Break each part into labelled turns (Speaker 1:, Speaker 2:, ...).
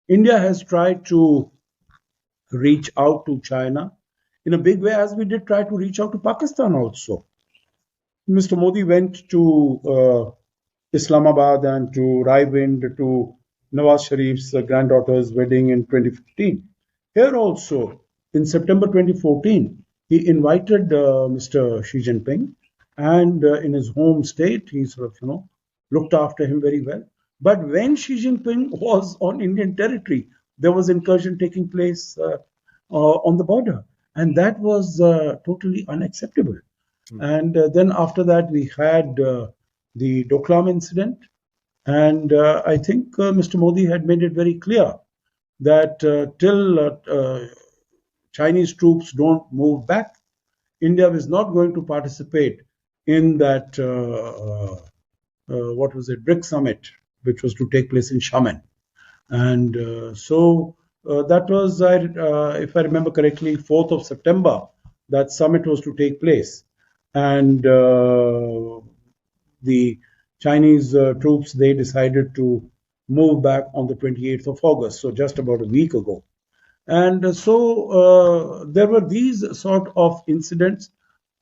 Speaker 1: India has tried to reach out to China in a big way, as we did try to reach out to Pakistan also. Mr. Modi went to Islamabad and to Raiwind to Nawaz Sharif's granddaughter's wedding in 2015. Here also, in September 2014, he invited Mr. Xi Jinping, and in his home state, he sort of, looked after him very well. But when Xi Jinping was on Indian territory, there was incursion taking place on the border, and that was totally unacceptable. And then after that, we had the Doklam incident. And I think Mr. Modi had made it very clear that till Chinese troops don't move back, India is not going to participate in that, what was it, BRIC summit, which was to take place in Xiamen. And so that was, if I remember correctly, 4th of September, that summit was to take place. And the Chinese troops, they decided to move back on the 28th of August, so just about a week ago. And so there were these sort of incidents.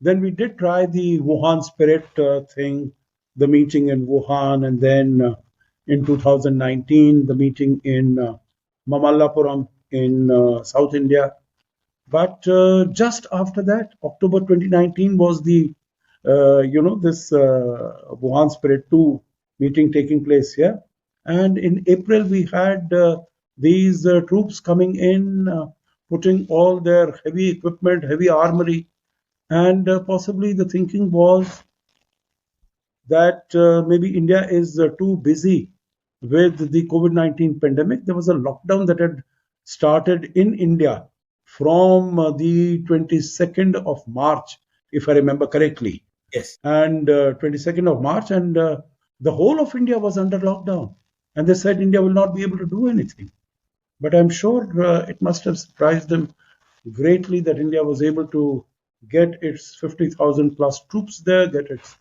Speaker 1: Then we did try the Wuhan spirit thing, the meeting in Wuhan, and then in 2019, the meeting in Mamallapuram in South India. But just after that, October 2019 was the, this Wuhan Spirit 2 meeting taking place here. And in April, we had these troops coming in, putting all their heavy equipment, heavy armory. And possibly the thinking was that maybe India is too busy with the COVID-19 pandemic. There was a lockdown that had started in India from the 22nd of March, if I remember correctly.
Speaker 2: Yes.
Speaker 1: And 22nd of March, and the whole of India was under lockdown. And they said India will not be able to do anything. But I'm sure it must have surprised them greatly that India was able to get its 50,000 plus troops there, get its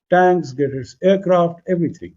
Speaker 1: tanks, get its aircraft, everything.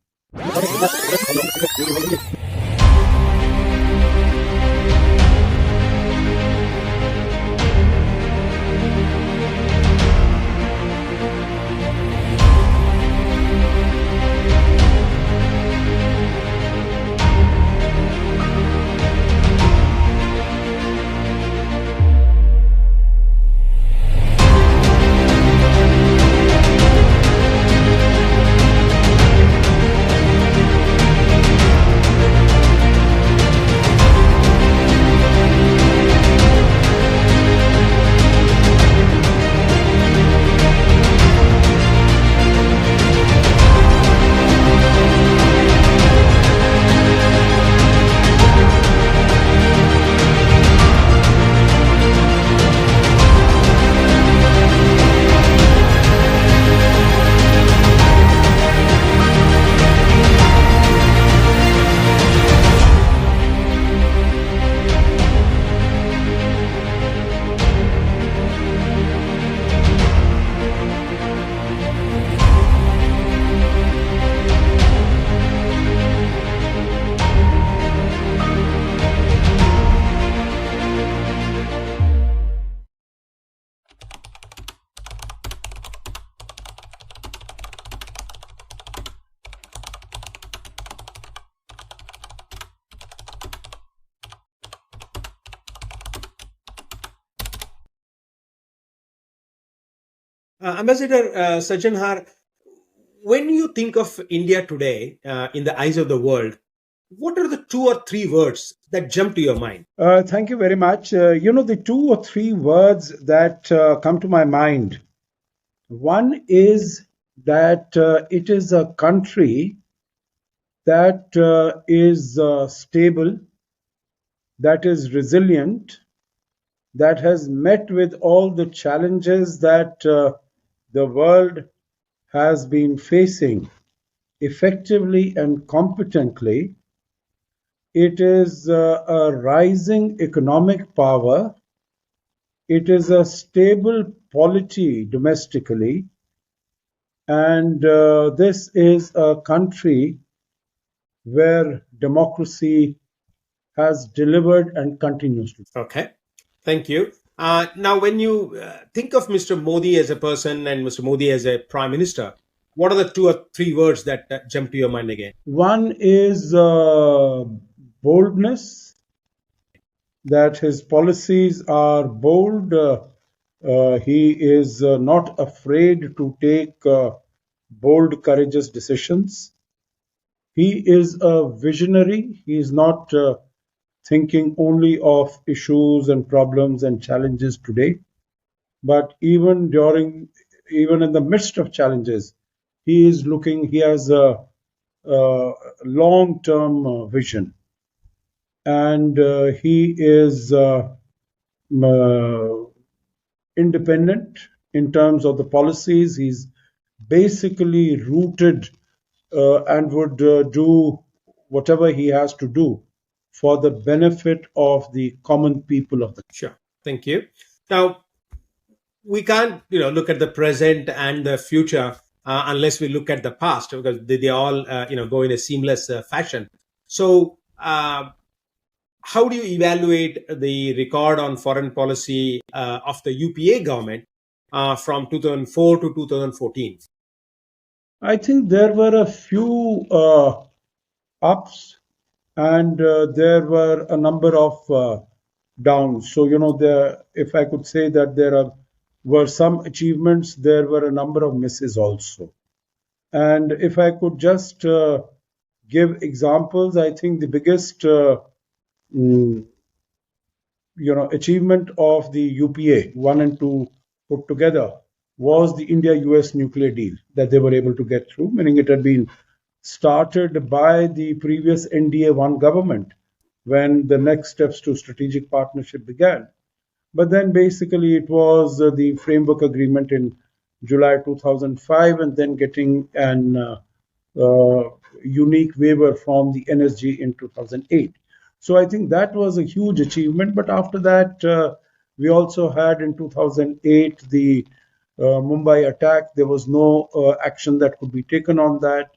Speaker 2: Ambassador Sajjanhar, when you think of India today in the eyes of the world, what are the 2 or 3 words that jump to your mind?
Speaker 1: Thank you very much. The 2 or 3 words that come to my mind. One is that it is a country that is stable, that is resilient, that has met with all the challenges that the world has been facing effectively and competently. It is a rising economic power. It is a stable polity domestically. And this is a country where democracy has delivered and continues to.
Speaker 2: Okay. Thank you. Now, when you think of Mr. Modi as a person and Mr. Modi as a prime minister, what are the two or three words that jump to your mind again?
Speaker 1: One is boldness, that his policies are bold. He is not afraid to take bold, courageous decisions. He is a visionary. He is not thinking only of issues and problems and challenges today, but even in the midst of challenges, he has a long-term vision, and he is uh, independent in terms of the policies. He's basically rooted and would do whatever he has to do for the benefit of the common people of the.
Speaker 2: Sure. Thank you. Now, we can't, look at the present and the future unless we look at the past, because they all, go in a seamless fashion. So, how do you evaluate the record on foreign policy of the UPA government from 2004 to 2014?
Speaker 1: I think there were a few ups and there were a number of downs. So, if I could say that were some achievements, there were a number of misses also. And if I could just give examples, I think the biggest mm, achievement of the UPA 1 and 2 put together was the India-US nuclear deal that they were able to get through, meaning it had been started by the previous NDA-1 government when the next steps to strategic partnership began. But then basically it was the framework agreement in July 2005 and then getting an unique waiver from the NSG in 2008. So I think that was a huge achievement. But after that, we also had in 2008 the Mumbai attack. There was no action that could be taken on that.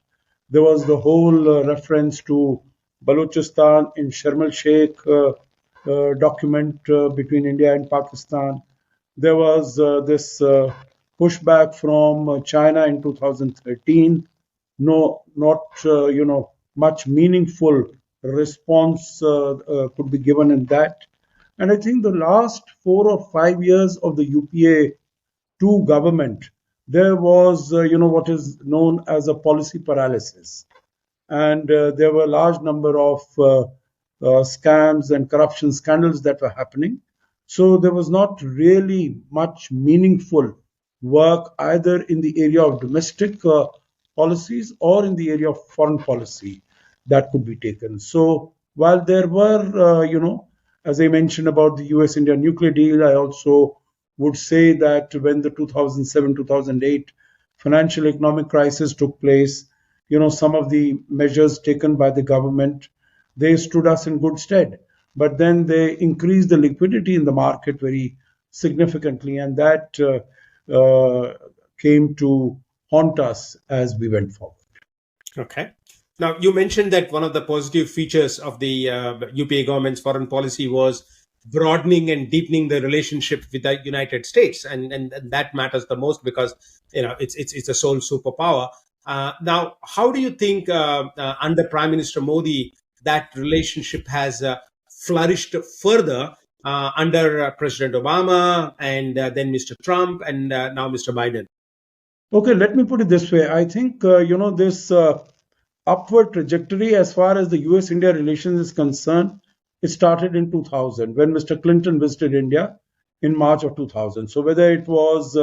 Speaker 1: There was the whole reference to Balochistan in Sharm el Sheikh document between India and Pakistan. There was this pushback from China in 2013. No, not much meaningful response could be given in that. And I think the last 4 or 5 years of the UPA two government, there was what is known as a policy paralysis, and there were a large number of scams and corruption scandals that were happening. So there was not really much meaningful work either in the area of domestic policies or in the area of foreign policy that could be taken. So while there were, as I mentioned about the US-India nuclear deal, I also would say that when the 2007-2008 financial economic crisis took place, some of the measures taken by the government, they stood us in good stead. But then they increased the liquidity in the market very significantly, and that came to haunt us as we went forward.
Speaker 2: Okay. Now, you mentioned that one of the positive features of the UPA government's foreign policy was broadening and deepening the relationship with the United States, and that matters the most because it's a sole superpower. Now, how do you think under Prime Minister Modi that relationship has flourished further under President Obama and then Mr. Trump and now Mr. Biden?
Speaker 1: Okay, let me put it this way. I think, this upward trajectory as far as the US India relations is concerned, it started in 2000 when Mr. Clinton visited India in March of 2000. So, whether it was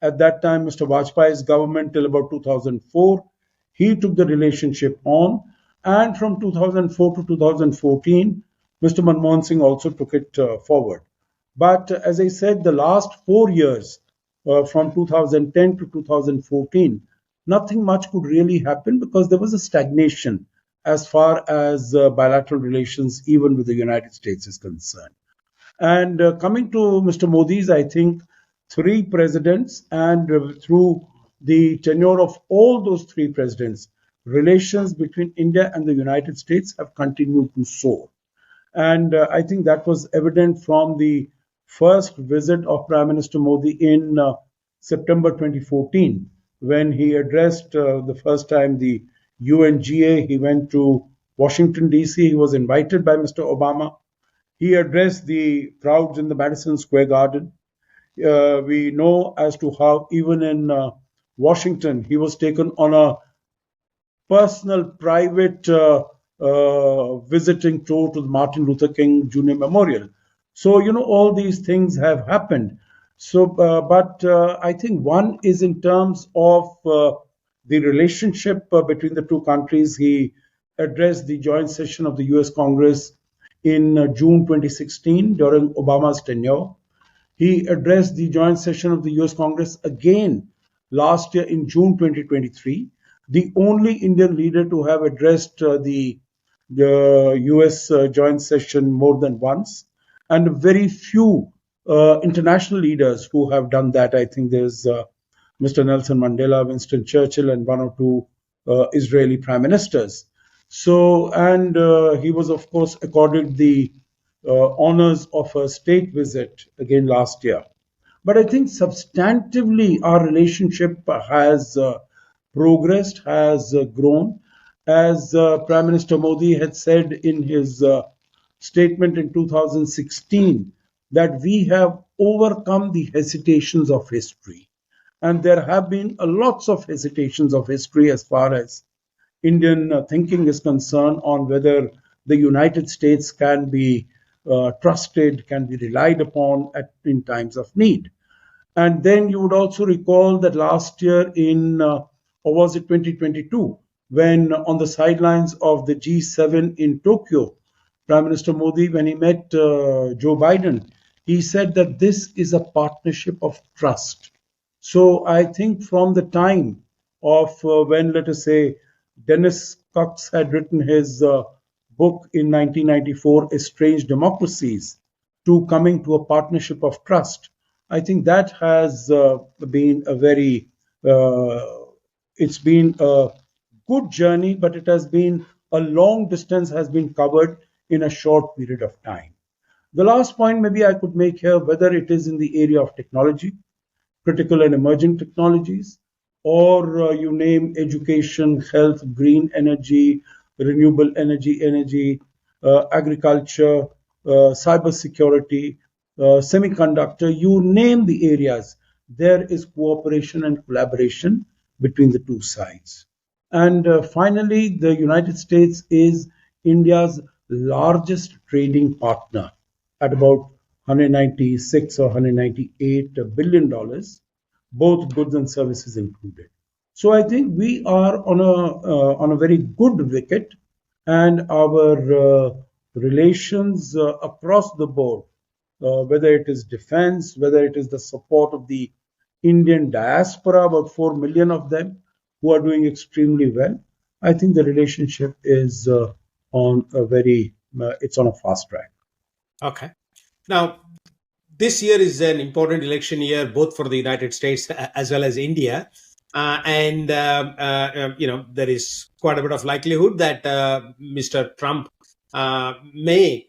Speaker 1: at that time Mr. Vajpayee's government till about 2004, he took the relationship on. And from 2004 to 2014, Mr. Manmohan Singh also took it forward. But as I said, the last 4 years, from 2010 to 2014, nothing much could really happen because there was a stagnation as far as bilateral relations, even with the United States, is concerned. And coming to Mr. Modi's, I think three presidents, and through the tenure of all those three presidents, relations between India and the United States have continued to soar. And I think that was evident from the first visit of Prime Minister Modi in September 2014, when he addressed the first time the UNGA. He went to Washington, D.C. He was invited by Mr. Obama. He addressed the crowds in the Madison Square Garden. We know as to how, even in Washington, he was taken on a personal, private visiting tour to the Martin Luther King Jr. Memorial. So, all these things have happened. So, but I think one is in terms of the relationship between the two countries. He addressed the joint session of the US Congress in June 2016 during Obama's tenure. He addressed the joint session of the US Congress again last year in June 2023, the only Indian leader to have addressed the US joint session more than once, and very few international leaders who have done that. I think there's Mr. Nelson Mandela, Winston Churchill, and one or two Israeli prime ministers. So, and he was, of course, accorded the honors of a state visit again last year. But I think substantively our relationship has progressed, has grown. As Prime Minister Modi had said in his statement in 2016, that we have overcome the hesitations of history. And there have been lots of hesitations of history as far as Indian thinking is concerned on whether the United States can be trusted, can be relied upon in times of need. And then you would also recall that last year or was it 2022, when on the sidelines of the G7 in Tokyo, Prime Minister Modi, when he met Joe Biden, he said that this is a partnership of trust. So I think from the time of when, let us say, Dennis Cox had written his book in 1994, Estranged Democracies, to coming to a partnership of trust, I think that has been uh, it's been a good journey, but it has been a long distance has been covered in a short period of time. The last point maybe I could make here, whether it is in the area of technology, critical and emerging technologies, or you name education, health, green energy, renewable energy, agriculture, cyber security, semiconductor, you name the areas, there is cooperation and collaboration between the two sides. And finally, the United States is India's largest trading partner at about 196 or 198 billion dollars, both goods and services included. So I think we are on a very good wicket, and our relations across the board, whether it is defense, whether it is the support of the Indian diaspora, about 4 million of them who are doing extremely well. I think the relationship is it's on a fast track.
Speaker 2: Okay. Now, this year is an important election year, both for the United States as well as India. There is quite a bit of likelihood that Mr. Trump may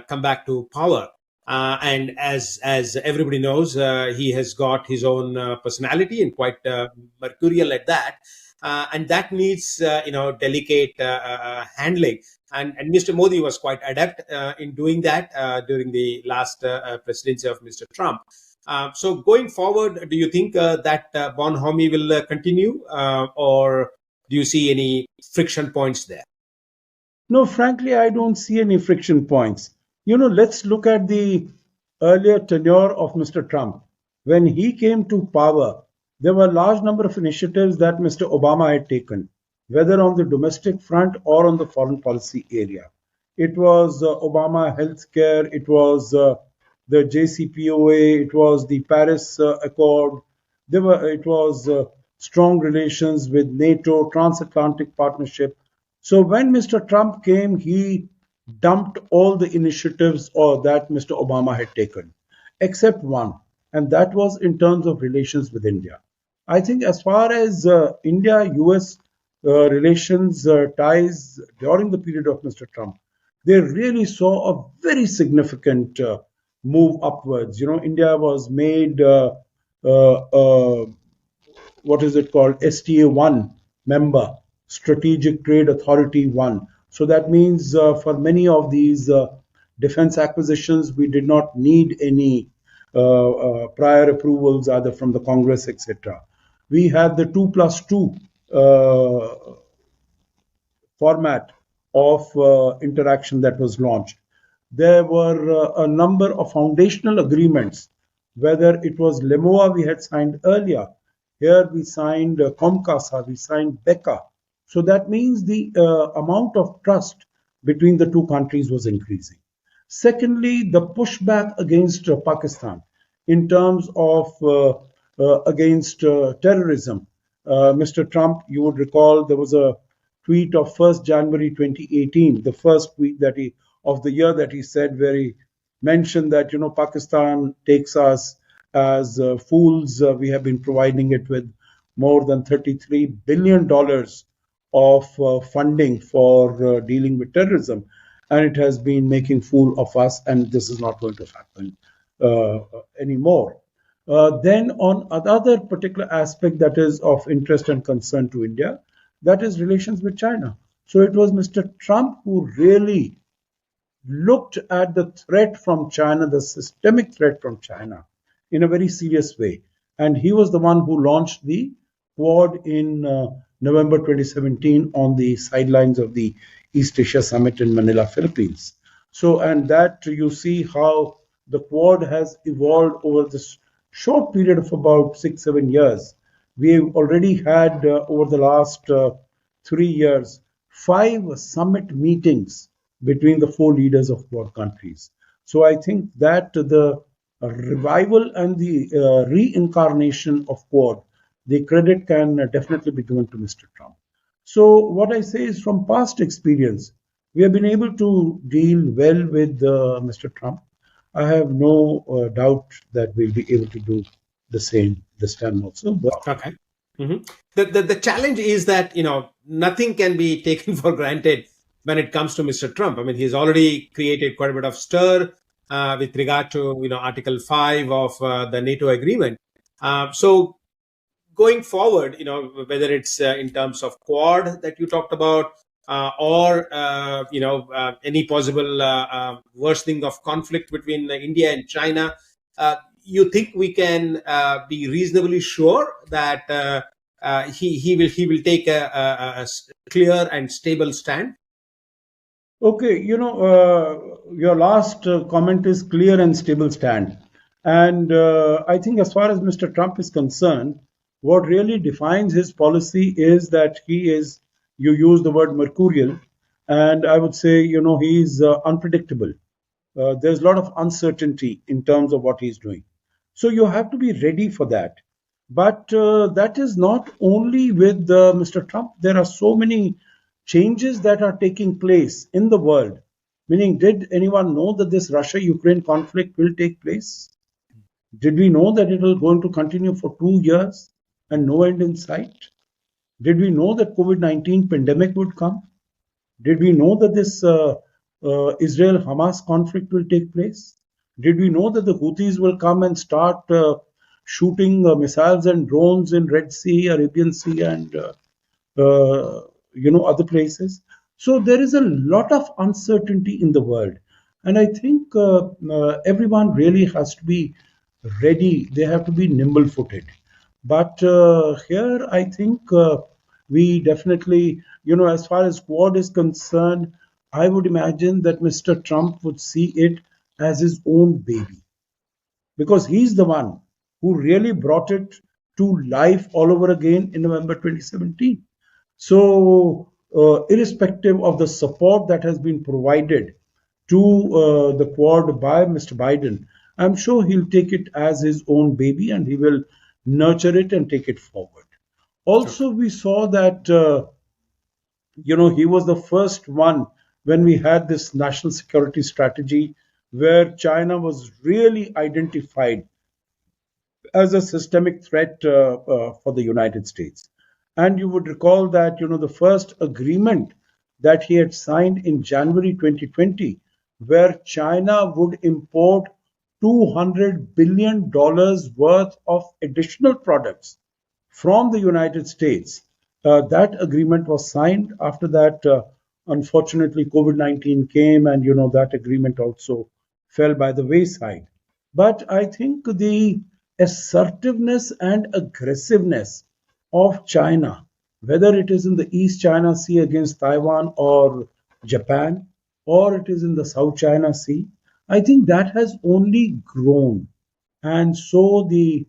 Speaker 2: come back to power. And as everybody knows, he has got his own personality, and quite mercurial at that. And that needs, delicate handling. And Mr. Modi was quite adept in doing that during the last presidency of Mr. Trump. So going forward, do you think that bonhomie will continue, or do you see any friction points there?
Speaker 1: No, frankly, I don't see any friction points. Let's look at the earlier tenure of Mr. Trump. When he came to power, there were a large number of initiatives that Mr. Obama had taken, whether on the domestic front or on the foreign policy area. It was Obama Healthcare, it was the JCPOA, it was the Paris Accord, it was strong relations with NATO, transatlantic partnership. So when Mr. Trump came, he dumped all the initiatives that Mr. Obama had taken, except one, and that was in terms of relations with India. I think as far as India-US relations ties during the period of Mr. Trump, they really saw a very significant move upwards. India was made uh, uh, what is it called, STA 1 member, Strategic Trade Authority 1. So that means for many of these defense acquisitions, we did not need any prior approvals either from the Congress, etc. We had the 2+2 format of interaction that was launched. There were a number of foundational agreements, whether it was LEMOA we had signed earlier. Here we signed COMCASA, we signed BECA. So that means the amount of trust between the two countries was increasing. Secondly, the pushback against Pakistan in terms of against terrorism. Mr. Trump, you would recall there was a tweet of 1st January 2018, the first tweet that he of the year that he said, where he mentioned that Pakistan takes us as fools. We have been providing it with more than $33 billion of funding for dealing with terrorism, and it has been making fool of us, and this is not going to happen uh, anymore. Then, on another particular aspect that is of interest and concern to India, that is relations with China. So it was Mr. Trump who really looked at the threat from China, the systemic threat from China, in a very serious way. And he was the one who launched the Quad in November 2017 on the sidelines of the East Asia Summit in Manila, Philippines. So, and that you see how the Quad has evolved over this short period of about 6, 7 years. We've already had over the last 3 years 5 summit meetings between the four leaders of Quad countries. So I think that the revival and the reincarnation of Quad, the credit can definitely be given to Mr. Trump. So what I say is, from past experience, we have been able to deal well with Mr. Trump. I have no doubt that we'll be able to do the same this time also.
Speaker 2: Okay. Mhm. The challenge is that nothing can be taken for granted when it comes to Mr. Trump. I mean, he's already created quite a bit of stir with regard to Article 5 of the NATO agreement. So going forward, whether it's in terms of Quad that you talked about, or any possible worsening of conflict between India and China, you think we can be reasonably sure that he will take a clear and stable stand?
Speaker 1: Okay, your last comment is clear and stable stand. And I think, as far as Mr. Trump is concerned, what really defines his policy is that he is, you use the word mercurial, and I would say, he's unpredictable. There's a lot of uncertainty in terms of what he's doing. So you have to be ready for that. But that is not only with Mr. Trump. There are so many changes that are taking place in the world. Meaning, did anyone know that this Russia Ukraine conflict will take place? Did we know that it was going to continue for 2 years and no end in sight? Did we know that COVID-19 pandemic would come? Did we know that this Israel-Hamas conflict will take place? Did we know that the Houthis will come and start shooting missiles and drones in Red Sea, Arabian Sea, and other places? So there is a lot of uncertainty in the world, and I think everyone really has to be ready. They have to be nimble-footed. But here, I think we definitely, as far as Quad is concerned, I would imagine that Mr. Trump would see it as his own baby, because he's the one who really brought it to life all over again in November 2017. So, irrespective of the support that has been provided to the Quad by Mr. Biden, I'm sure he'll take it as his own baby and he will nurture it and take it forward. Also, we saw that he was the first one when we had this national security strategy where China was really identified as a systemic threat for the United States. And you would recall that the first agreement that he had signed in January 2020, where China would import $200 billion worth of additional products from the United States. That agreement was signed. After that, unfortunately, COVID-19 came, and that agreement also fell by the wayside. But I think the assertiveness and aggressiveness of China, whether it is in the East China Sea against Taiwan or Japan, or it is in the South China Sea, I think that has only grown. And so the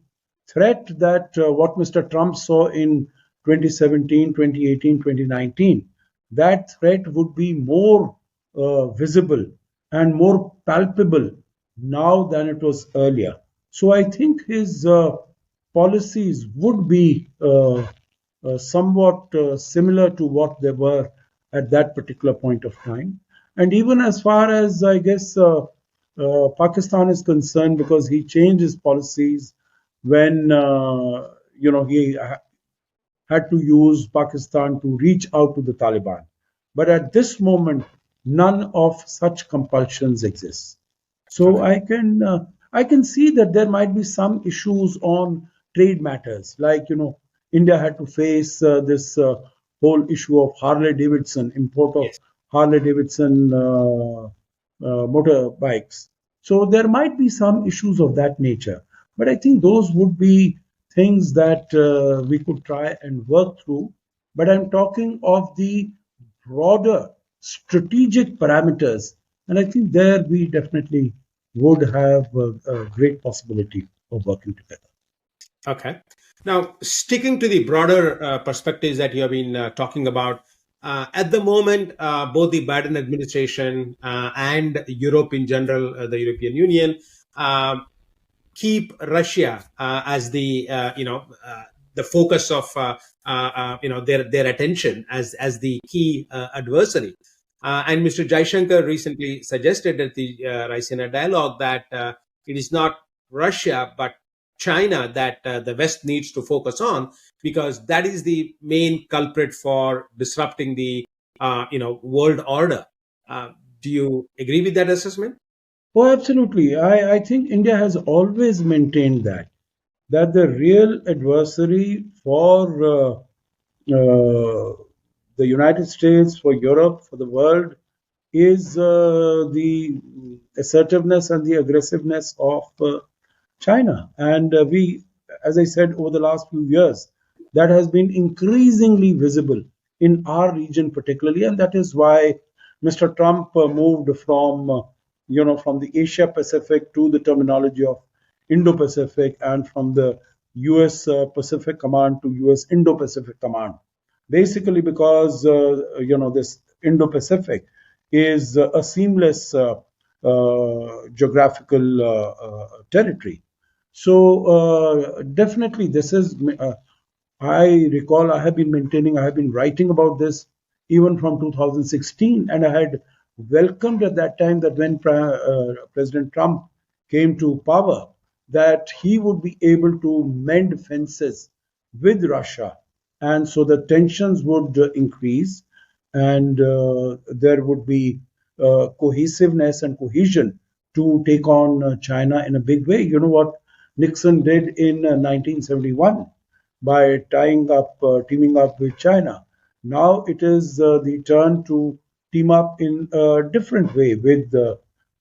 Speaker 1: threat that what Mr. Trump saw in 2017, 2018, 2019, that threat would be more visible and more palpable now than it was earlier. So I think his policies would be somewhat similar to what they were at that particular point of time. And even as far as, I guess, Pakistan is concerned, because he changed his policies when he had to use Pakistan to reach out to the Taliban. But at this moment, none of such compulsions exist. So
Speaker 2: Okay.
Speaker 1: I can see that there might be some issues on trade matters, like India had to face this whole issue of Harley Davidson import of
Speaker 2: Yes.
Speaker 1: Harley Davidson motorbikes. So there might be some issues of that nature, but I think those would be things that we could try and work through. But I'm talking of the broader strategic parameters, and I think there we definitely would have a great possibility of working together.
Speaker 2: Okay. Now, sticking to the broader perspectives that you have been talking about, at the moment, both the Biden administration and Europe in general, the European Union, uh, keep Russia as the focus of their attention as the key adversary. And Mr. Jaishankar recently suggested at the Raisina dialogue that it is not Russia but China that the West needs to focus on, because that is the main culprit for disrupting the world order. Uh, do you agree with that assessment?
Speaker 1: Oh, absolutely. I think India has always maintained that the real adversary for the United States, for Europe, for the world, is the assertiveness and the aggressiveness of China. And as I said, over the last few years, that has been increasingly visible in our region, particularly, and that is why Mr. Trump moved from the Asia Pacific to the terminology of Indo Pacific, and from the US Pacific Command to US Indo Pacific Command. Basically, because this Indo Pacific is a seamless geographical territory. So definitely, this is. I recall I have been writing about this even from 2016, and I had welcomed at that time that when President Trump came to power, that he would be able to mend fences with Russia, and so the tensions would increase, and there would be cohesiveness and cohesion to take on China in a big way. You know what Nixon did in 1971 by teaming up with China. Now it is the turn to team up in a different way with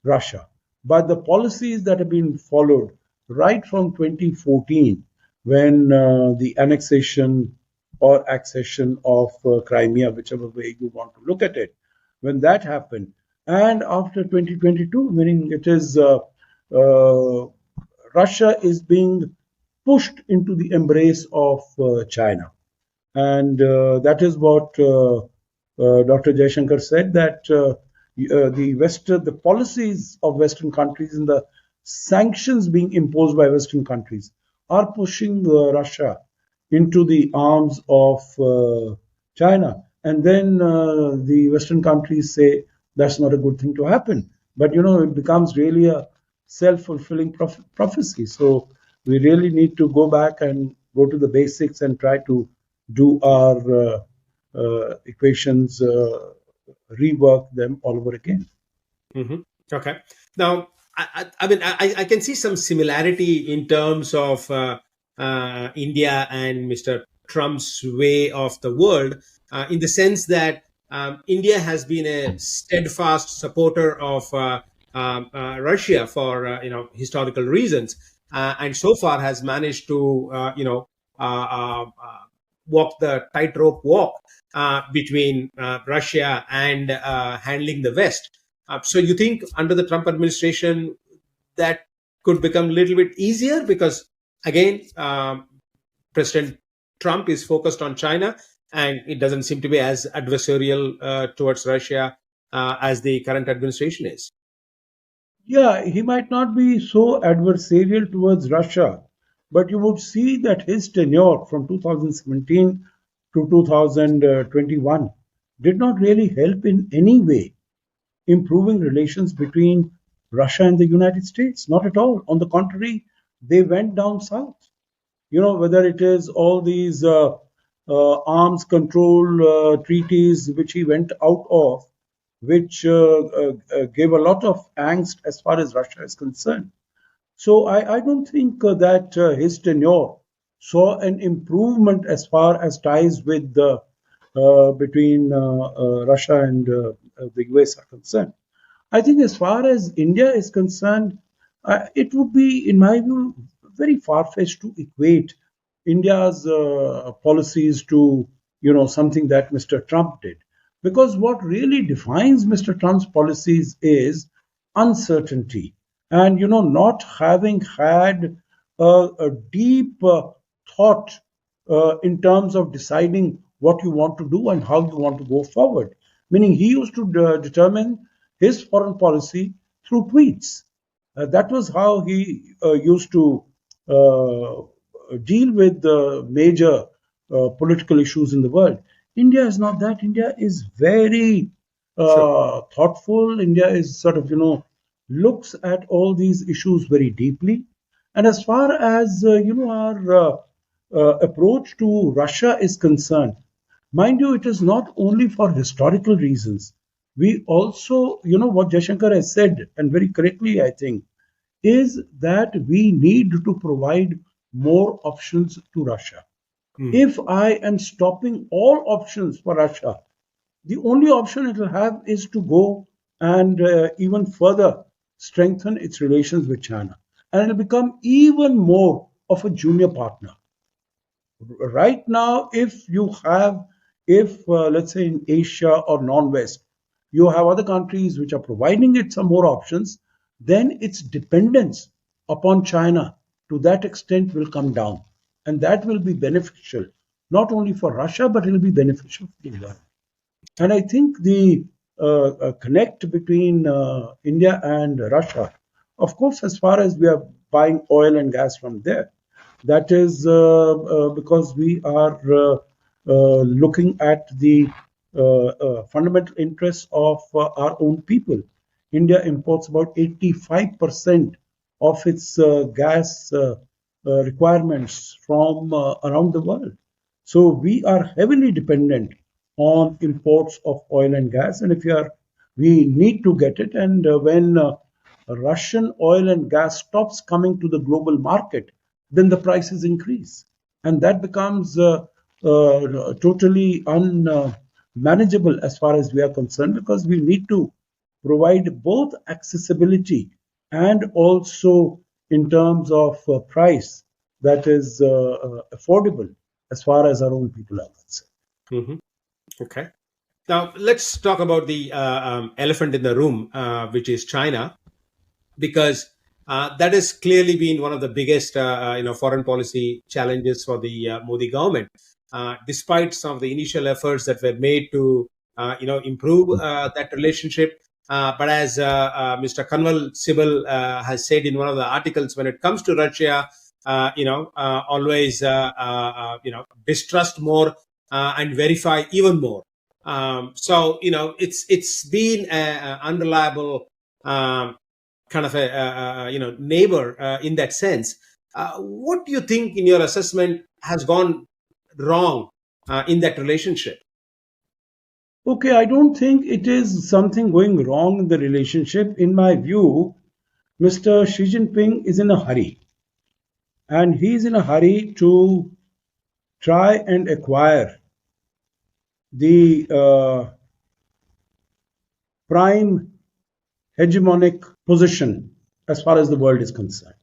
Speaker 1: Russia. But the policies that have been followed right from 2014, when the annexation or accession of Crimea, whichever way you want to look at it, when that happened, and after 2022, meaning it is Russia is being pushed into the embrace of China. And that is what Dr. Jaishankar said, that the policies of Western countries and the sanctions being imposed by Western countries are pushing Russia into the arms of China. And then the Western countries say that's not a good thing to happen. But it becomes really a self-fulfilling prophecy. So we really need to go back and go to the basics and try to do our equations rework them all over again.
Speaker 2: Mhm. Okay. Now, I mean, I can see some similarity in terms of India and Mr. Trump's way of the world, in the sense that India has been a steadfast supporter of Russia for historical reasons, and so far has managed to walk the tightrope walk between Russia and handling the West. So you think under the Trump administration that could become a little bit easier because again, President Trump is focused on China, and it doesn't seem to be as adversarial towards Russia as the current administration is.
Speaker 1: Yeah, he might not be so adversarial towards Russia, but you would see that his tenure from 2017 to 2021 did not really help in any way improving relations between Russia and the United States. Not at all. On the contrary, they went down south. Whether it is all these arms control treaties which he went out of, which gave a lot of angst as far as Russia is concerned. So I don't think that his tenure saw an improvement as far as ties with between Russia and the US are concerned. I think as far as India is concerned, it would be, in my view, very far-fetched to equate India's policies to, something that Mr. Trump did. Because what really defines Mr. Trump's policies is uncertainty. And, not having had a deep thought in terms of deciding what you want to do and how you want to go forward. Meaning, he used to determine his foreign policy through tweets. That was how he used to uh, deal with the major political issues in the world. India is not that. India is very
Speaker 2: Sure.
Speaker 1: thoughtful. India is sort of, looks at all these issues very deeply. And as far as, our approach to Russia is concerned, mind you, it is not only for historical reasons. We also, what Jaishankar has said, and very correctly, I think, is that we need to provide more options to Russia.
Speaker 2: Mhm.
Speaker 1: If I am stopping all options for Russia, the only option it will have is to go and even further strengthen its relations with China. And it will become even more of a junior partner. Right now, if let's say in Asia or non-West, you have other countries which are providing it some more options, then its dependence upon China to that extent will come down. And that will be beneficial, not only for Russia, but it will be beneficial for the world. And I think the connect between India and Russia, of course, as far as we are buying oil and gas from there, that is because we are looking at the fundamental interests of our own people. India imports about 85% of its gas requirements from around the world. So we are heavily dependent on imports of oil and gas, and we need to get it. And when Russian oil and gas stops coming to the global market, then the prices increase, and that becomes totally unmanageable as far as we are concerned, because we need to provide both accessibility and also in terms of price that is affordable as far as our own people are concerned.
Speaker 2: Mhm. Okay. Now let's talk about the elephant in the room, which is China, because that has clearly been one of the biggest foreign policy challenges for the Modi government. Despite some of the initial efforts that were made to improve that relationship, but as Mr. Kanwal Sibal has said in one of the articles, when it comes to Russia, always distrust more and verify even more. So it's been an unreliable kind of a neighbor in that sense. What do you think, in your assessment, has gone wrong in that relationship?
Speaker 1: Okay, I don't think it is something going wrong in the relationship. In my view, Mr. Xi Jinping is in a hurry, and he's in a hurry to try and acquire the prime hegemonic position as far as the world is concerned.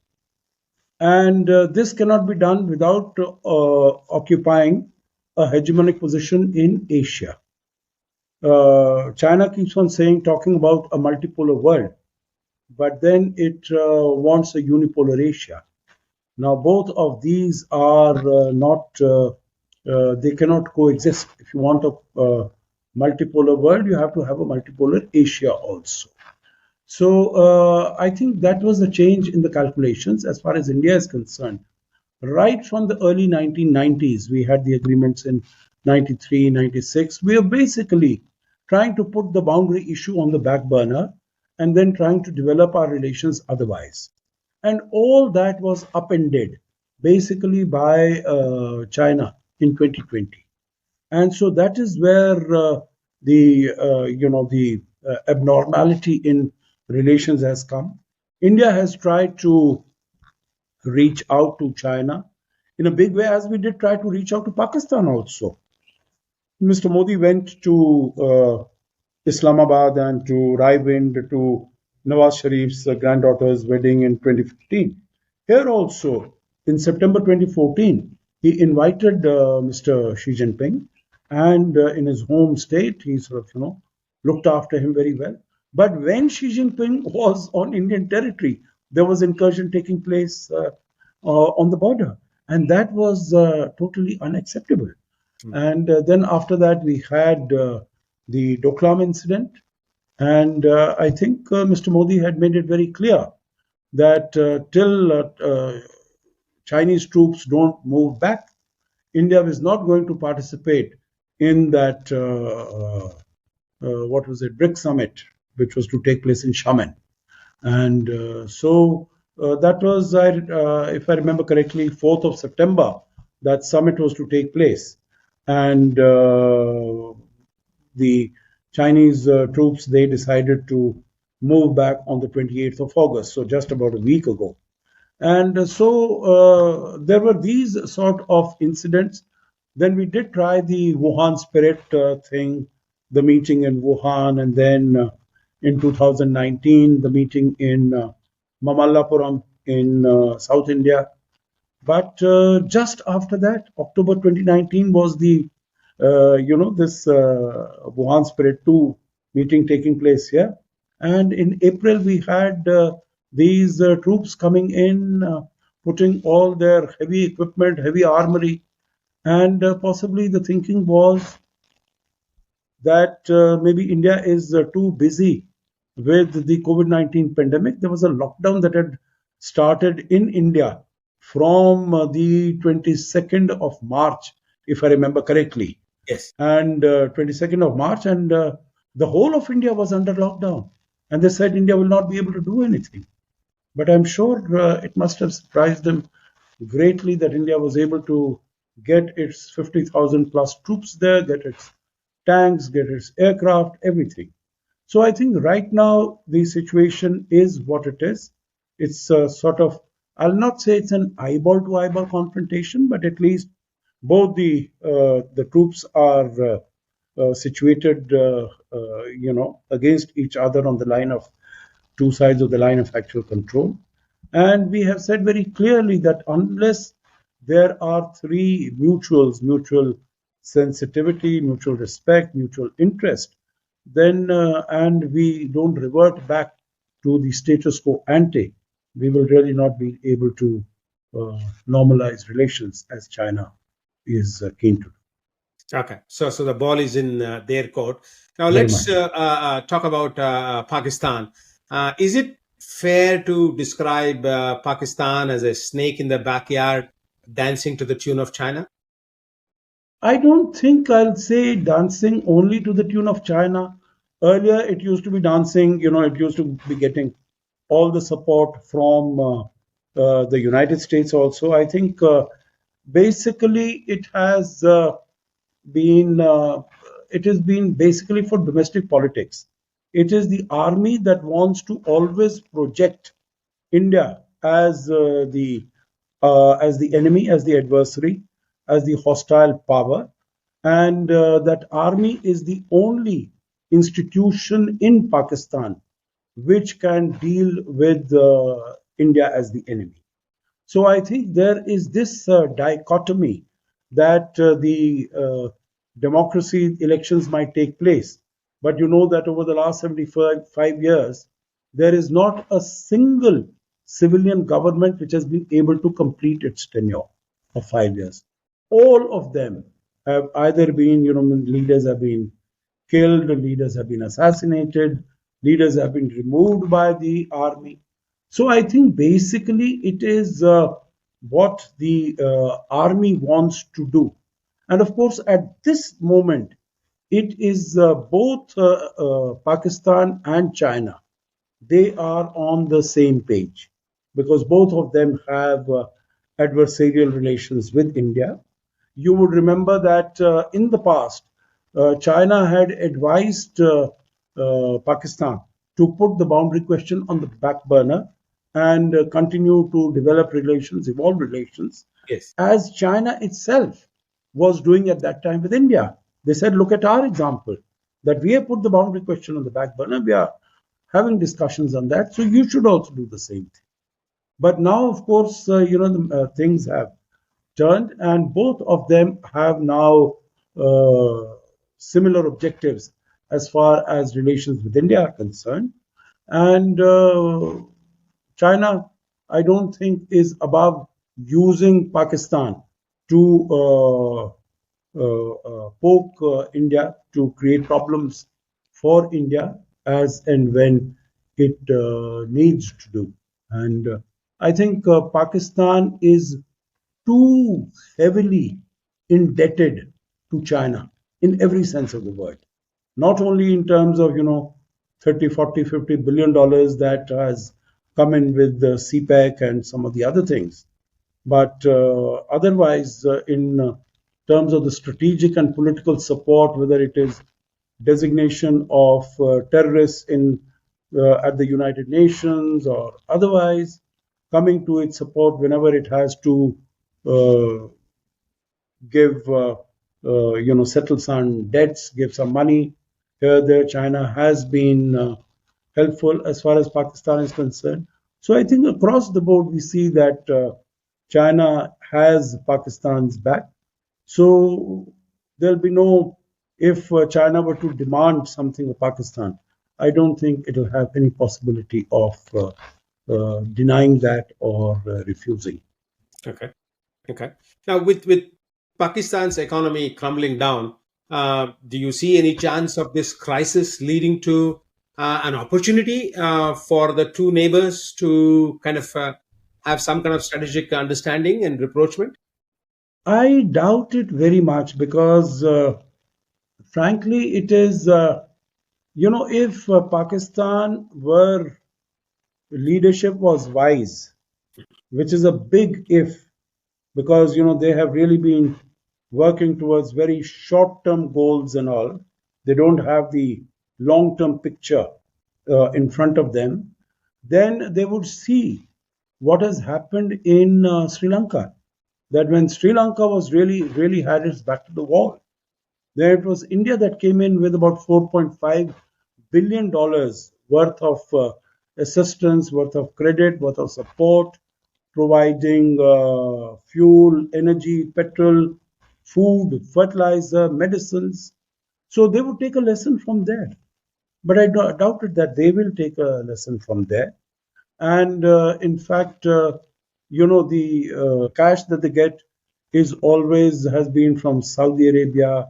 Speaker 1: And this cannot be done without occupying a hegemonic position in Asia. China keeps on saying, talking about a multipolar world, but then it wants a unipolar Asia. Now, both of these are not, they cannot coexist. If you want a multipolar world, you have to have a multipolar Asia also. So I think that was the change in the calculations as far as India is concerned. Right from the early 1990s, we had the agreements in 93, 96. We are basically trying to put the boundary issue on the back burner and then trying to develop our relations otherwise. And all that was upended basically by China in 2020. And so that is where the abnormality in relations has come. India has tried to reach out to China in a big way, as we did try to reach out to Pakistan also. Mr. Modi went to Islamabad and to Raiwind to Nawaz Sharif's granddaughter's wedding in 2015. Here also, in September 2014, he invited Mr. Xi Jinping, and in his home state, he sort of, looked after him very well. But when Xi Jinping was on Indian territory, there was incursion taking place on the border, and that was totally unacceptable. And then after that, we had the Doklam incident. And I think Mr. Modi had made it very clear that till Chinese troops don't move back, India is not going to participate in that, what was it, BRIC summit, which was to take place in Xiamen. And so that was, if I remember correctly, 4th of September, that summit was to take place. And the Chinese troops, they decided to move back on the 28th of August, so just about a week ago. And so there were these sort of incidents. Then we did try the Wuhan spirit thing, the meeting in Wuhan, and then in 2019, the meeting in Mamallapuram in South India. But just after that, October 2019 was the, this Wuhan Spirit 2 meeting taking place here. And in April, we had these troops coming in, putting all their heavy equipment, heavy armory. And possibly the thinking was that maybe India is too busy with the COVID-19 pandemic. There was a lockdown that had started in India from the 22nd of March, if I remember correctly.
Speaker 2: Yes.
Speaker 1: And 22nd of March, and the whole of India was under lockdown. And they said India will not be able to do anything. But I'm sure it must have surprised them greatly that India was able to get its 50,000 plus troops there, get its tanks, get its aircraft, everything. So I think right now the situation is what it is. It's sort of, I'll not say it's an eyeball to eyeball confrontation, but at least both the troops are situated, against each other on the line of two sides of the line of actual control. And we have said very clearly that unless there are three mutuals, mutual sensitivity, mutual respect, mutual interest, then and we don't revert back to the status quo ante, we will really not be able to normalize relations as China is keen to.
Speaker 2: Okay, so the ball is in their court. Now
Speaker 1: Very
Speaker 2: let's
Speaker 1: much.
Speaker 2: talk about Pakistan. Is it fair to describe Pakistan as a snake in the backyard dancing to the tune of China?
Speaker 1: I don't think I'll say dancing only to the tune of China. Earlier, it used to be dancing, it used to be getting all the support from the United States also. I think basically it has been it has been basically for domestic politics. It is the army that wants to always project India as the enemy, as the adversary, as the hostile power, and that army is the only institution in Pakistan which can deal with India as the enemy. So I think there is this dichotomy that the democracy elections might take place, but you know that over the last 75 years, there is not a single civilian government which has been able to complete its tenure of 5 years. All of them have either been, leaders have been killed, leaders have been assassinated, leaders have been removed by the army. So I think basically it is what the army wants to do. And of course, at this moment, it is both Pakistan and China. They are on the same page because both of them have adversarial relations with India. You would remember that in the past, China had advised Pakistan to put the boundary question on the back burner and continue to develop relations, evolve relations,
Speaker 2: Yes.
Speaker 1: as China itself was doing at that time with India. They said, look at our example, that we have put the boundary question on the back burner. We are having discussions on that. So you should also do the same thing. But now, of course, things have turned, and both of them have now similar objectives as far as relations with India are concerned. And China, I don't think, is above using Pakistan to poke India, to create problems for India as and when it needs to do. And I think Pakistan is too heavily indebted to China in every sense of the word. Not only in terms of, 30, 40, 50 billion dollars that has come in with the CPEC and some of the other things, but otherwise, in terms of the strategic and political support, whether it is designation of terrorists in at the United Nations or otherwise, coming to its support whenever it has to uh, give, settle some debts, give some money. Here, there, China has been helpful as far as Pakistan is concerned. So I think across the board, we see that China has Pakistan's back. So there'll be no, if China were to demand something of Pakistan, I don't think it'll have any possibility of denying that or refusing.
Speaker 2: Okay. Okay. Now, with Pakistan's economy crumbling down, do you see any chance of this crisis leading to an opportunity for the two neighbors to kind of have some kind of strategic understanding and rapprochement?
Speaker 1: I doubt it very much because, frankly, it is, if Pakistan were leadership was wise, which is a big if, because they have really been working towards very short-term goals and all. They don't have the long-term picture in front of them. Then they would see what has happened in Sri Lanka. That when Sri Lanka was really had its back to the wall, there it was India that came in with about $4.5 billion worth of assistance, worth of credit, worth of support, providing fuel, energy, petrol, food, fertilizer, medicines. So they would take a lesson from there. But I doubted that they will take a lesson from there. And in fact, the cash that they get is always has been from Saudi Arabia,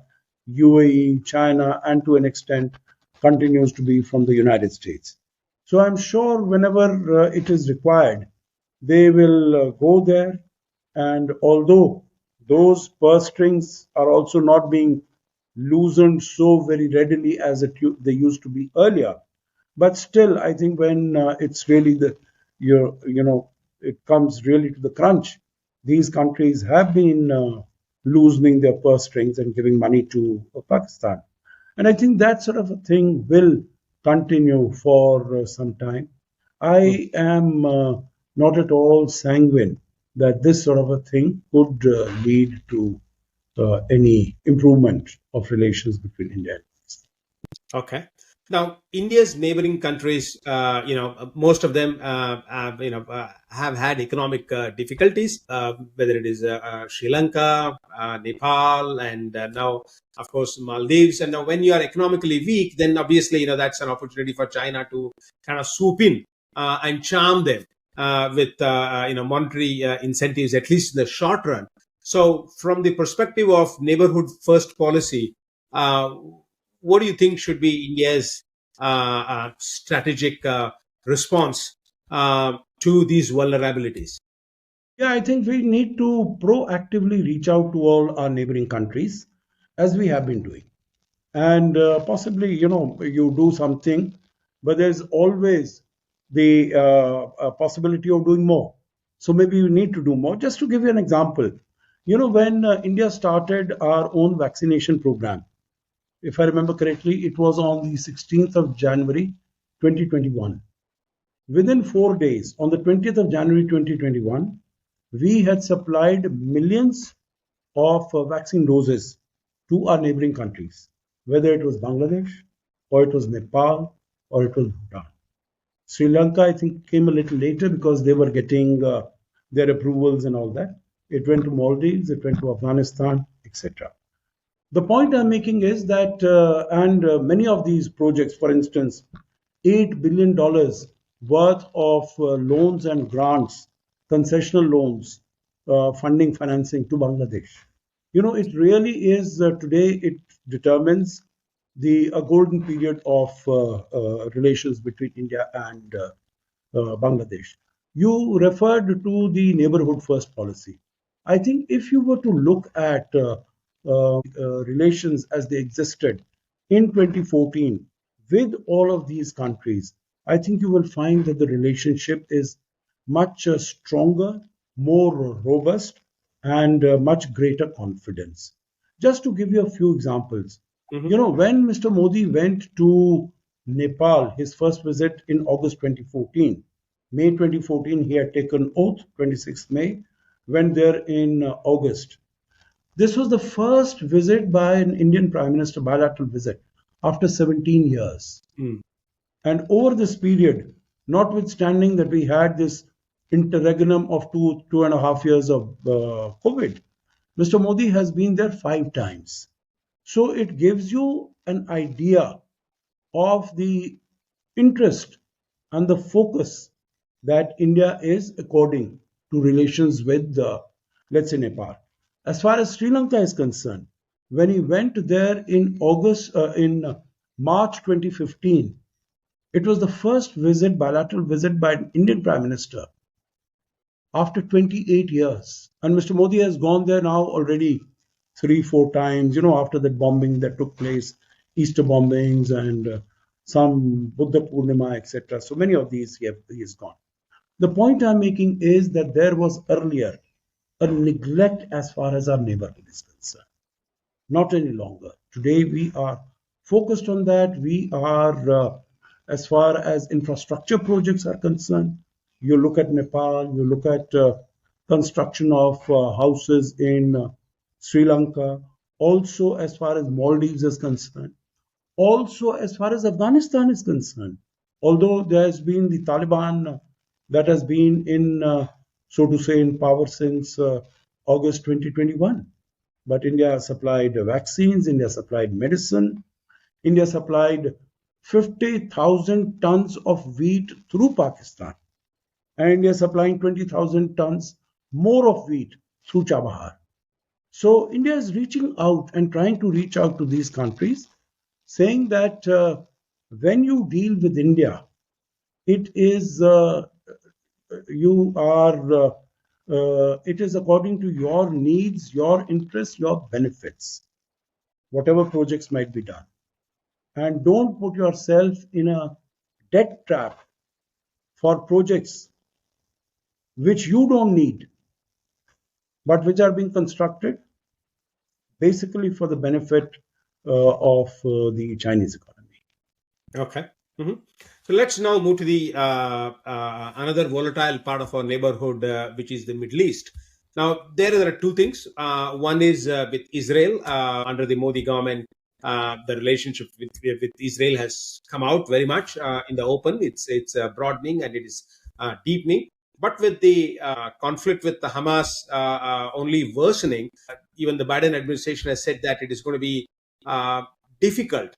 Speaker 1: UAE, China, and to an extent continues to be from the United States. So I'm sure whenever it is required, they will go there. And although those purse strings are also not being loosened so very readily as they used to be earlier, but still, I think when it's really it comes really to the crunch, these countries have been loosening their purse strings and giving money to Pakistan. And I think that sort of a thing will continue for some time.
Speaker 2: Mm.
Speaker 1: I am not at all sanguine that this sort of a thing could lead to any improvement of relations between India and Pakistan.
Speaker 2: Okay. Now, India's neighboring countries, most of them, have had economic difficulties, whether it is Sri Lanka, Nepal, and now, of course, Maldives. And now, when you are economically weak, then obviously, that's an opportunity for China to kind of swoop in and charm them with, monetary incentives, at least in the short run. So, from the perspective of neighborhood first policy, uh, what do you think should be India's strategic response to these vulnerabilities?
Speaker 1: Yeah, I think we need to proactively reach out to all our neighboring countries as we have been doing. And possibly, you do something, but there's always the possibility of doing more. So maybe you need to do more. Just to give you an example, when India started our own vaccination program, if I remember correctly, it was on the 16th of January 2021. Within 4 days, on the 20th of January 2021, we had supplied millions of vaccine doses to our neighboring countries, whether it was Bangladesh, or it was Nepal, or it was Bhutan. Sri Lanka, I think, came a little later because they were getting their approvals and all that. It went to Maldives, it went to Afghanistan, etc. The point I'm making is that, and many of these projects, for instance, $8 billion worth of loans and grants, concessional loans, funding, financing to Bangladesh. It really is today, it determines the golden period of relations between India and Bangladesh. You referred to the neighborhood first policy. I think if you were to look at relations as they existed in 2014 with all of these countries, I think you will find that the relationship is much stronger, more robust, and much greater confidence. Just to give you a few examples,
Speaker 2: Hmm.
Speaker 1: when Mr. Modi went to Nepal, his first visit in August 2014, May 2014, he had taken oath, 26th May, went there in August. This was the first visit by an Indian Prime Minister, bilateral visit, after 17 years.
Speaker 2: Mm.
Speaker 1: And over this period, notwithstanding that we had this interregnum of 2.5 years of COVID, Mr. Modi has been there 5 times. So it gives you an idea of the interest and the focus that India is according to relations with let's say, Nepal. As far as Sri Lanka is concerned, when he went there in March 2015, it was the first bilateral visit by an Indian Prime Minister after 28 years. And Mr. Modi has gone there now already 3, 4 times, after that bombing that took place, Easter bombings and some Buddha Purnima, etc. So many of these he has gone. The point I'm making is that there was earlier a neglect as far as our neighborhood is concerned. Not any longer. Today we are focused on that. We are, as far as infrastructure projects are concerned, you look at Nepal, you look at construction of houses in Sri Lanka, also as far as Maldives is concerned, also as far as Afghanistan is concerned. Although there has been the Taliban that has been in, so to say, in power since August 2021. But India supplied vaccines, India supplied medicine, India supplied 50,000 tons of wheat through Pakistan, and India supplying 20,000 tons more of wheat through Chabahar. So India is reaching out and trying to reach out to these countries, saying that when you deal with India, it is you are it is according to your needs, your interests, your benefits, whatever projects might be done. And don't put yourself in a debt trap for projects which you don't need, but which are being constructed basically for the benefit of the Chinese economy.
Speaker 2: Okay. Mhm. So let's now move to the another volatile part of our neighborhood, which is the Middle East. Now, there are two things. One is with Israel under the Modi government. The relationship with Israel has come out very much in the open. It's broadening and it is deepening. But with the conflict with the Hamas only worsening, even the Biden administration has said that it is going to be difficult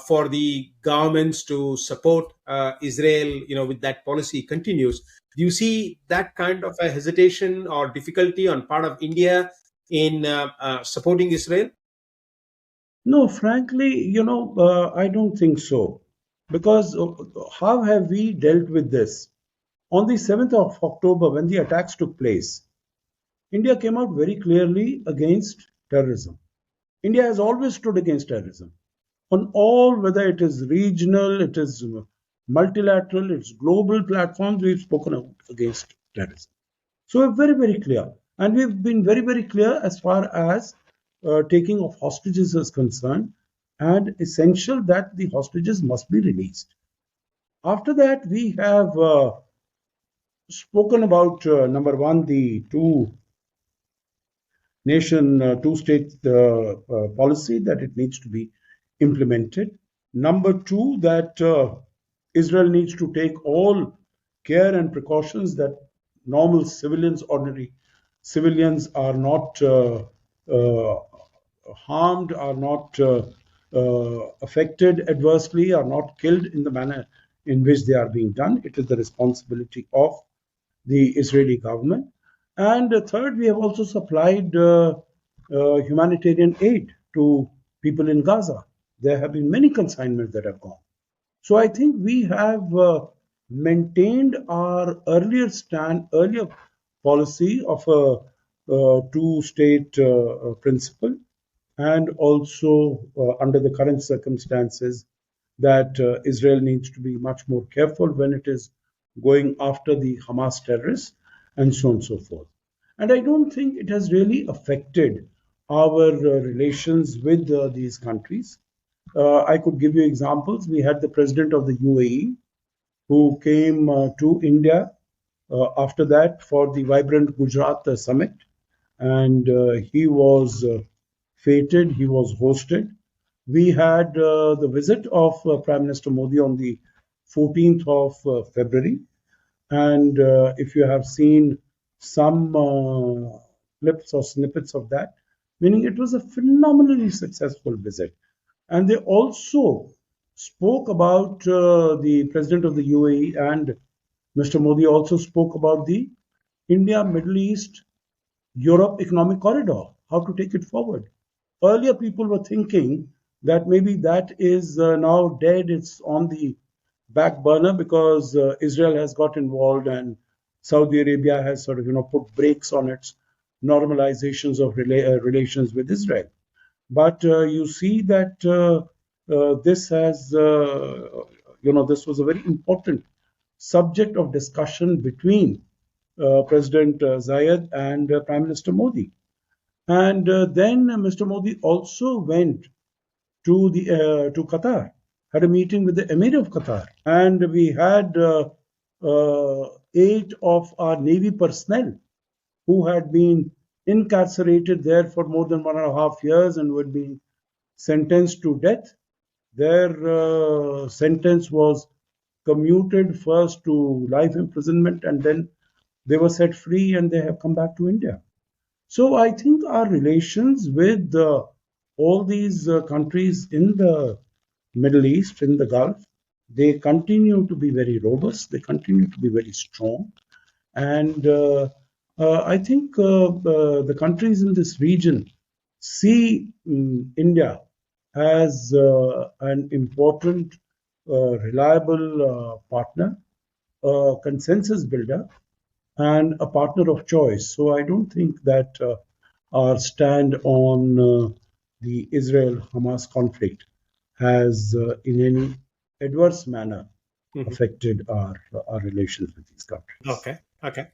Speaker 2: for the governments to support Israel, with that policy continues. Do you see that kind of a hesitation or difficulty on part of India in supporting Israel?
Speaker 1: No, frankly, I don't think so. Because how have we dealt with this? On the 7th of October, when the attacks took place, India came out very clearly against terrorism. India has always stood against terrorism on all, whether it is regional, it is multilateral, it's global platforms, we've spoken out against terrorism. So we're very, very clear. And we've been very, very clear as far as taking of hostages is concerned, and essential that the hostages must be released. After that, we have spoken about number one, the two-state policy, that it needs to be implemented. Number two, that Israel needs to take all care and precautions that normal civilians, ordinary civilians, are not uh, harmed, are not affected adversely, are not killed in the manner in which they are being done. It is the responsibility of the Israeli government. And third, we have also supplied humanitarian aid to people in Gaza. There have been many consignments that have gone. So I think we have maintained our earlier policy of a two-state principle, and also under the current circumstances, that Israel needs to be much more careful when it is going after the Hamas terrorists, and so on and so forth. And I don't think it has really affected our relations with these countries. I could give you examples. We had the president of the UAE who came to India after that for the Vibrant Gujarat Summit, and he was feted, he was hosted. We had the visit of Prime Minister Modi on the 14th of February, and if you have seen some clips or snippets of that, meaning it was a phenomenally successful visit. And they also spoke about the president of the UAE, and Mr. Modi also spoke about the India, Middle East, Europe economic corridor, how to take it forward. Earlier, people were thinking that maybe that is now dead, it's on the back burner because Israel has got involved, and Saudi Arabia has sort of put brakes on its normalizations of relations with Israel. But you see that this has, this was a very important subject of discussion between President Zayed and Prime Minister Modi. And then Mr. Modi also went to Qatar, had a meeting with the Emir of Qatar, and we had 8 of our Navy personnel who had been incarcerated there for more than 1.5 years and who had been sentenced to death. Their sentence was commuted first to life imprisonment, and then they were set free and they have come back to India. So I think our relations with all these countries in the Middle East, in the Gulf, they continue to be very robust, they continue to be very strong. And I think the countries in this region see India as an important, reliable partner, a consensus builder, and a partner of choice. So I don't think that our stand on the Israel-Hamas conflict has, in any adverse manner,
Speaker 2: Mhm.
Speaker 1: affected our relations with these countries.
Speaker 2: Okay. Okay.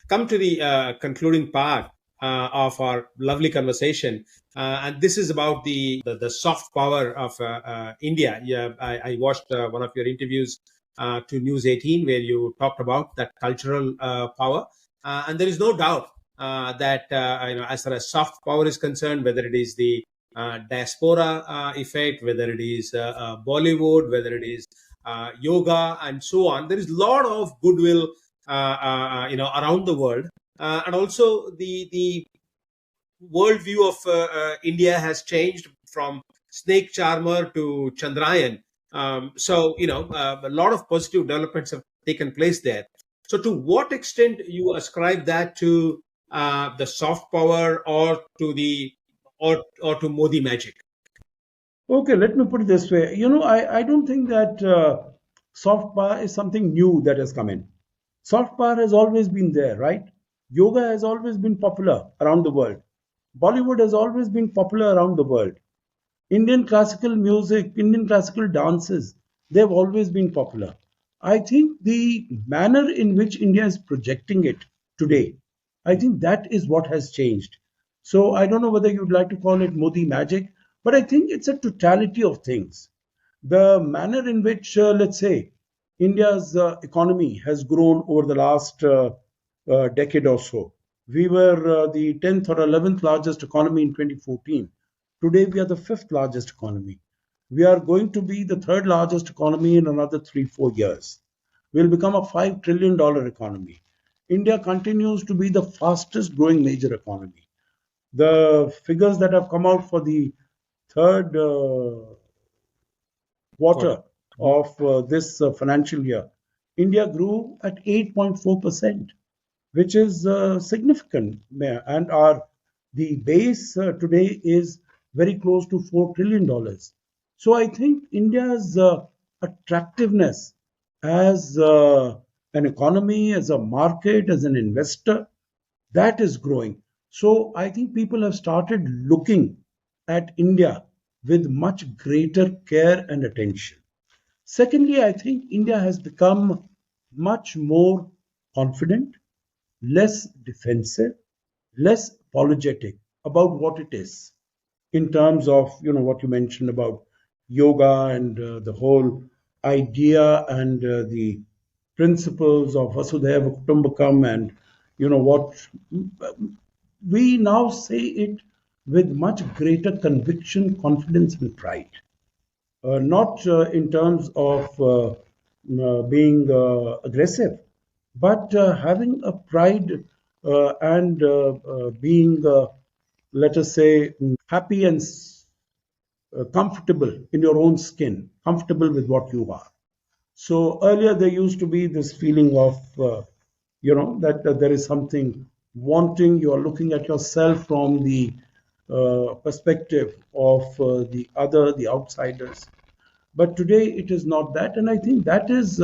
Speaker 2: Come to the concluding part. of our lovely conversation. And this is about the soft power of India. Yeah, I watched one of your interviews to News 18 where you talked about that cultural power. And there is no doubt that as far as soft power is concerned, whether it is the diaspora effect, whether it is Bollywood, whether it is yoga, and so on, there is a lot of goodwill, around the world, and also the worldview of India has changed from snake charmer to Chandrayaan. A lot of positive developments have taken place there. So, to what extent you ascribe that to the soft power, or to the or to Modi magic?
Speaker 1: Okay, let me put it this way. I don't think that soft power is something new that has come in. Soft power has always been there, right? Yoga has always been popular around the world. Bollywood has always been popular around the world. Indian classical music, Indian classical dances, they've always been popular. I think the manner in which India is projecting it today, I think that is what has changed. So I don't know whether you'd like to call it Modi magic, but I think it's a totality of things. The manner in which, let's say, India's economy has grown over the last decade or so. We were the 10th or 11th largest economy in 2014. Today, we are the fifth largest economy. We are going to be the third largest economy in another 3, 4 years. We'll become a $5 trillion economy. India continues to be the fastest growing major economy. The figures that have come out for the third
Speaker 2: Quarter.
Speaker 1: quarter of this financial year, India grew at 8.4%, which is significant. And our the base today is very close to $4 trillion. So I think India's attractiveness as an economy, as a market, as an investor, that is growing. So I think people have started looking at India with much greater care and attention. Secondly, I think India has become much more confident, less defensive, less apologetic about what it is, in terms of what you mentioned about yoga and the whole idea and the principles of Vasudhaiva Kutumbakam, and what we now say it with much greater conviction, confidence, and pride. Not in terms of being aggressive, but having a pride and being, let us say, happy and comfortable in your own skin, comfortable with what you are. So earlier there used to be this feeling of, that there is something wanting. You are looking at yourself from the perspective of the other, the outsiders. But today it is not that, and I think that is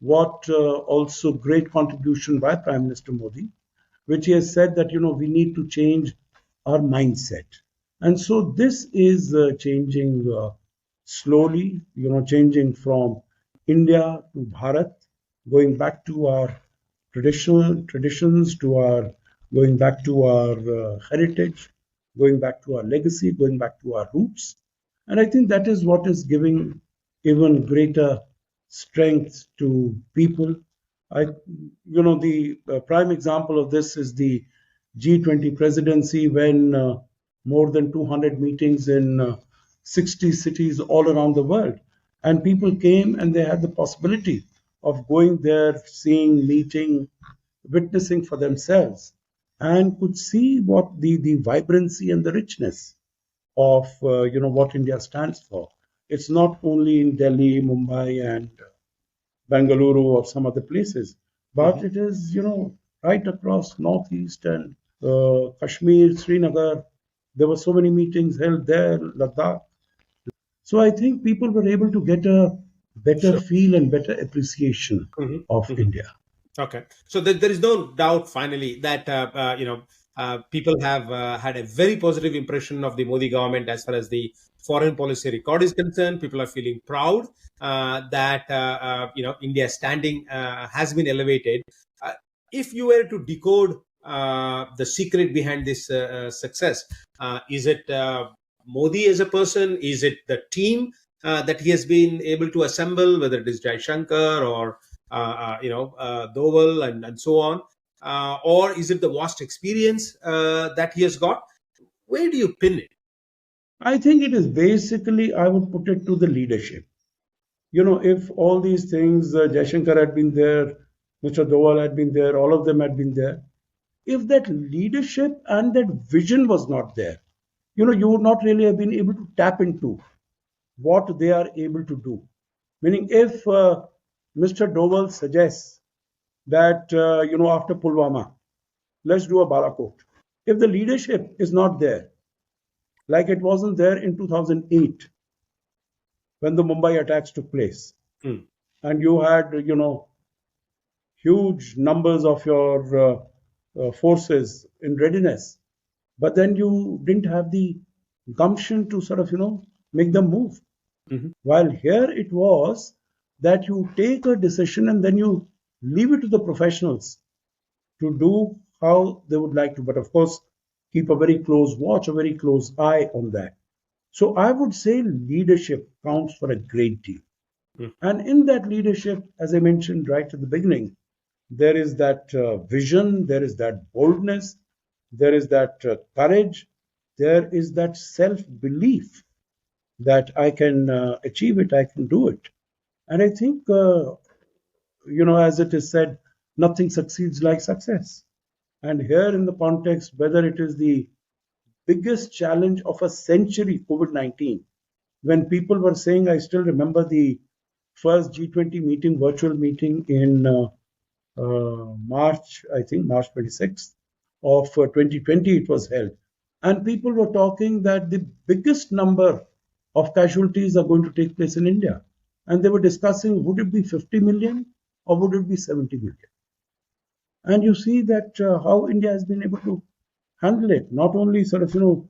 Speaker 1: what also great contribution by Prime Minister Modi, which he has said that we need to change our mindset, and so this is changing slowly, changing from India to Bharat, going back to our traditional traditions, to our going back to our heritage, going back to our legacy, going back to our roots. And I think that is what is giving even greater strength to people. The prime example of this is the G20 presidency, when more than 200 meetings in 60 cities all around the world. And people came and they had the possibility of going there, seeing, meeting, witnessing for themselves, and could see what the vibrancy and the richness of what India stands for. It's not only in Delhi, Mumbai, and Bengaluru or some other places, but it is right across Northeast and Kashmir, Srinagar. There were so many meetings held there, Ladakh. So I think people were able to get a better
Speaker 2: Sure.
Speaker 1: feel and better appreciation
Speaker 2: Mhm,
Speaker 1: of
Speaker 2: mhm.
Speaker 1: India.
Speaker 2: Okay, so there is no doubt, finally, that people have had a very positive impression of the Modi government as far as the foreign policy record is concerned. People are feeling proud that India's standing has been elevated. Uh, if you were to decode the secret behind this success? Is it Modi as a person? Is it the team that he has been able to assemble, whether it is Jaishankar or Doval and so on? Or is it the vast experience that he has got? Where do you pin it?
Speaker 1: I think it is basically, I would put it to the leadership. If all these things, Jaishankar had been there, Mr. Doval had been there, all of them had been there. If that leadership and that vision was not there, you would not really have been able to tap into what they are able to do. Meaning, if Mr. Doval suggests that, after Pulwama, let's do a Balakot. If the leadership is not there, like it wasn't there in 2008 when the Mumbai attacks took place,
Speaker 2: Hmm.
Speaker 1: and you had, huge numbers of your forces in readiness, but then you didn't have the gumption to sort of, make them move.
Speaker 2: Mhm.
Speaker 1: While here it was that you take a decision and then you leave it to the professionals to do how they would like to, but of course, keep a very close watch, a very close eye on that. So I would say leadership counts for a great deal.
Speaker 2: Hmm.
Speaker 1: And in that leadership, as I mentioned right at the beginning, there is that vision, there is that boldness, there is that courage, there is that self belief that I can achieve it, I can do it. And I think, as it is said, nothing succeeds like success. And here, in the context, whether it is the biggest challenge of a century, COVID 19, when people were saying, I still remember the first G20 meeting, virtual meeting in March, I think March 26th of 2020, it was held. And people were talking that the biggest number of casualties are going to take place in India. And they were discussing, would it be 50 million or would it be 70 million? And you see that how India has been able to handle it, not only sort of,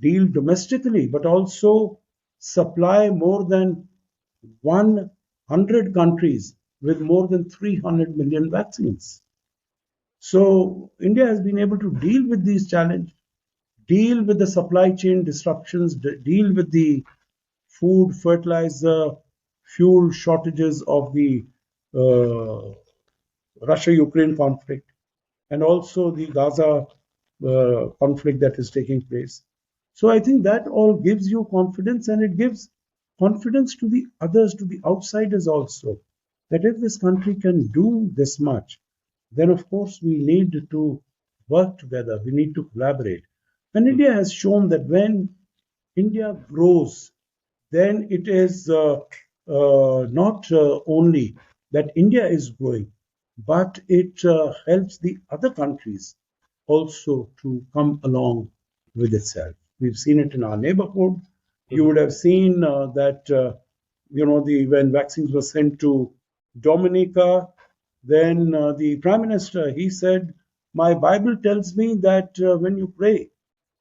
Speaker 1: deal domestically, but also supply more than 100 countries with more than 300 million vaccines. So India has been able to deal with these challenges, deal with the supply chain disruptions, deal with the food, fertilizer, fuel shortages of the uh, Russia-Ukraine conflict, and also the Gaza conflict that is taking place. So I think that all gives you confidence, and it gives confidence to the others, to the outsiders also, that if this country can do this much, then of course we need to work together, we need to collaborate. And India has shown that when India grows, then it is not only that India is growing, but it helps the other countries also to come along with itself. We've seen it in our neighborhood. You
Speaker 2: Mhm.
Speaker 1: would have seen that when vaccines were sent to Dominica, then the Prime Minister he said, "My Bible tells me that when you pray,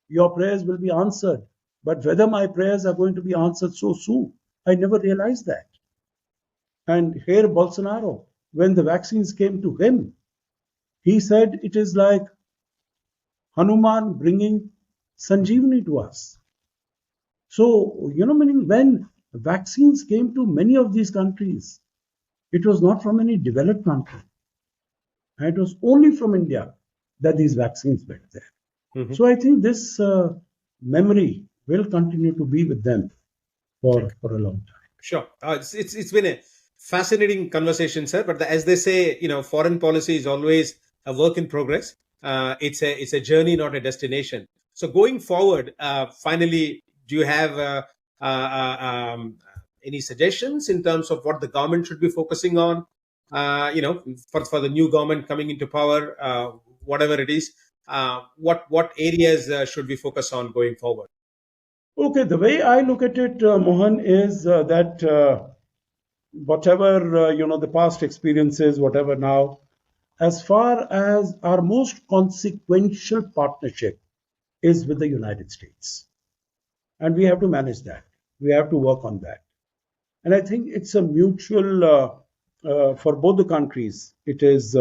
Speaker 1: your prayers will be answered. But whether my prayers are going to be answered so soon, I never realized that." And here, Bolsonaro, when the vaccines came to him, he said it is like Hanuman bringing Sanjeevani to us. So, meaning when vaccines came to many of these countries, it was not from any developed country. It was only from India that these vaccines went there.
Speaker 2: Mhm.
Speaker 1: So I think this memory will continue to be with them for a long time.
Speaker 2: Sure. It's been a fascinating conversation, sir. But as they say, foreign policy is always a work in progress. It's a journey, not a destination. So going forward, finally, do you have any suggestions in terms of what the government should be focusing on? For the new government coming into power, whatever it is, what areas should we focus on going forward?
Speaker 1: Okay, the way I look at it, Mohan, is that whatever the past experiences, whatever now, as far as our most consequential partnership is with the United States, and we have to manage that. We have to work on that, and I think it's a mutual for both the countries. It is.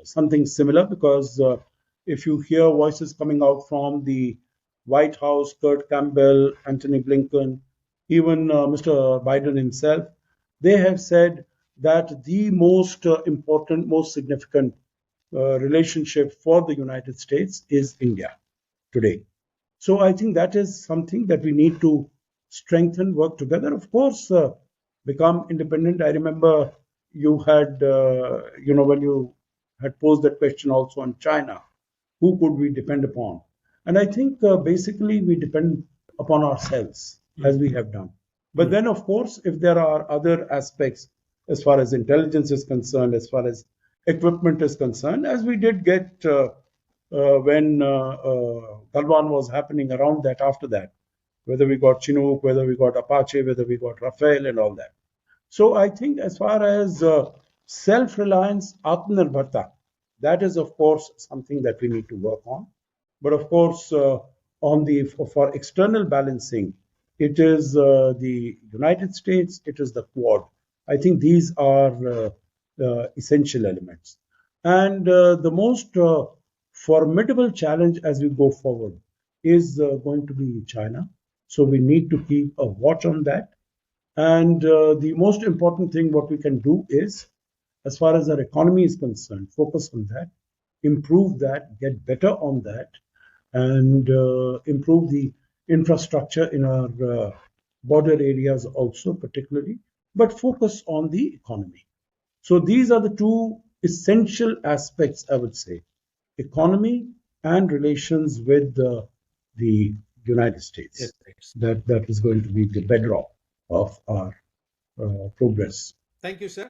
Speaker 1: something similar, because if you hear voices coming out from the White House, Kurt Campbell, Antony Blinken, even Mr. Biden himself, they have said that the most important, most significant relationship for the United States is India today. So I think that is something that we need to strengthen, work together. Of course, become independent. I remember you had, when you had posed that question also on China, who could we depend upon? And I think basically we depend upon ourselves, as we have done. But then, of course, if there are other aspects as far as intelligence is concerned, as far as equipment is concerned, as we did get when Galwan was happening, around that, after that, whether we got Chinook, whether we got Apache, whether we got Rafael and all that. So I think as far as self-reliance, Atmanirbharta, that is of course something that we need to work on. But of course, on the for external balancing, it is the United States, it is the Quad. I think these are essential elements. And the most formidable challenge as we go forward is going to be China. So we need to keep a watch on that. And the most important thing what we can do is, as far as our economy is concerned, focus on that, improve that, get better on that, and improve the infrastructure in our border areas also, particularly, but focus on the economy. So these are the two essential aspects, I would say: economy and relations with the United States.
Speaker 2: Yes.
Speaker 1: That is going to be the bedrock of our progress.
Speaker 2: Thank you, sir.